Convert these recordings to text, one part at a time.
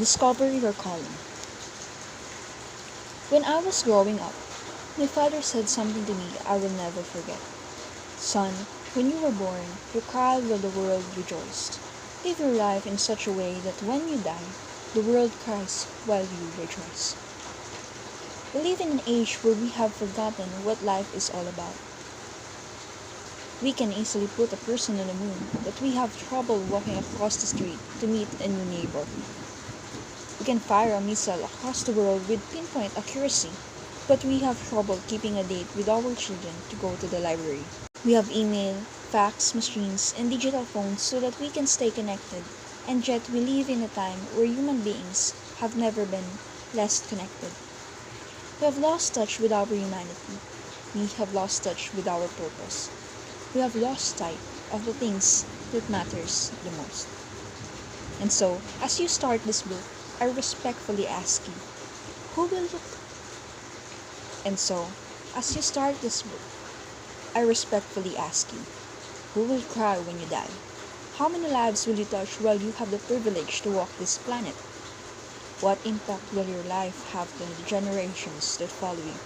Discover your calling. When I was growing up, my father said something to me I will never forget. Son, when you were born, you cried while the world rejoiced. Live your life in such a way that when you die, the world cries while you rejoice. We live in an age where we have forgotten what life is all about. We can easily put a person on the moon, but we have trouble walking across the street to meet a new neighbor. We can fire a missile across the world with pinpoint accuracy, but we have trouble keeping a date with our children to go to the library. We have email, fax machines, and digital phones so that we can stay connected, and yet we live in a time where human beings have never been less connected. We have lost touch with our humanity. We have lost touch with our purpose. We have lost sight of the things that matters the most. And so, as you start this book, I respectfully ask you, who will you? And so, as you start this book, I respectfully ask you, who will cry when you die? How many lives will you touch while you have the privilege to walk this planet? What impact will your life have on the generations that follow you?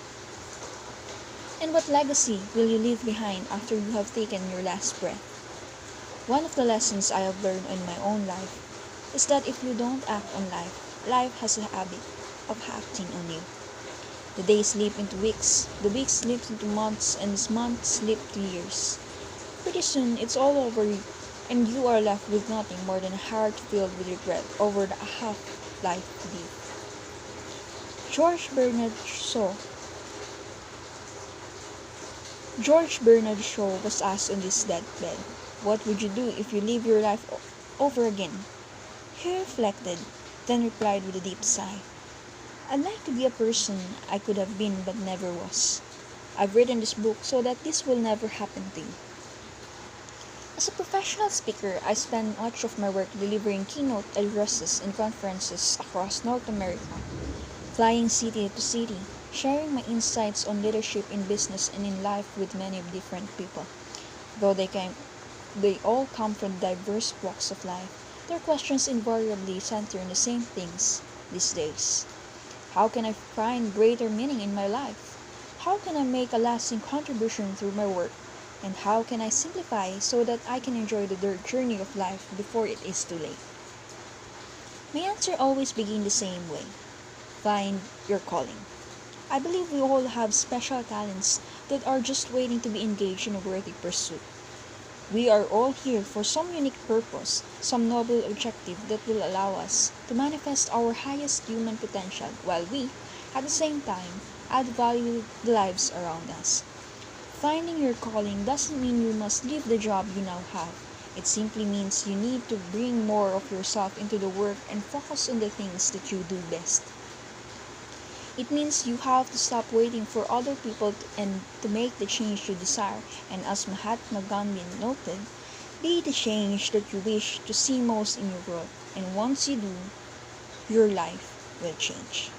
And what legacy will you leave behind after you have taken your last breath? One of the lessons I have learned in my own life is that if you don't act on life, life has a habit of acting on you. The days slip into weeks, the weeks slip into months, and the months slip to years. Pretty soon, it's all over you, and you are left with nothing more than a heart filled with regret over the half-life lived. George Bernard Shaw was asked on his deathbed, "What would you do if you live your life over again?" He reflected, then replied with a deep sigh, "I'd like to be a person I could have been but never was. I've written this book so that this will never happen to you." As a professional speaker, I spend much of my work delivering keynote addresses and conferences across North America, flying city to city, sharing my insights on leadership in business and in life with many different people. Though they all come from diverse walks of life, their questions invariably center on the same things these days. How can I find greater meaning in my life? How can I make a lasting contribution through my work? And how can I simplify so that I can enjoy the journey of life before it is too late? My answer always begins the same way. Find your calling. I believe we all have special talents that are just waiting to be engaged in a worthy pursuit. We are all here for some unique purpose, some noble objective that will allow us to manifest our highest human potential while we, at the same time, add value to the lives around us. Finding your calling doesn't mean you must leave the job you now have. It simply means you need to bring more of yourself into the work and focus on the things that you do best. It means you have to stop waiting for other people to make the change you desire, and as Mahatma Gandhi noted, be the change that you wish to see most in your world, and once you do, your life will change.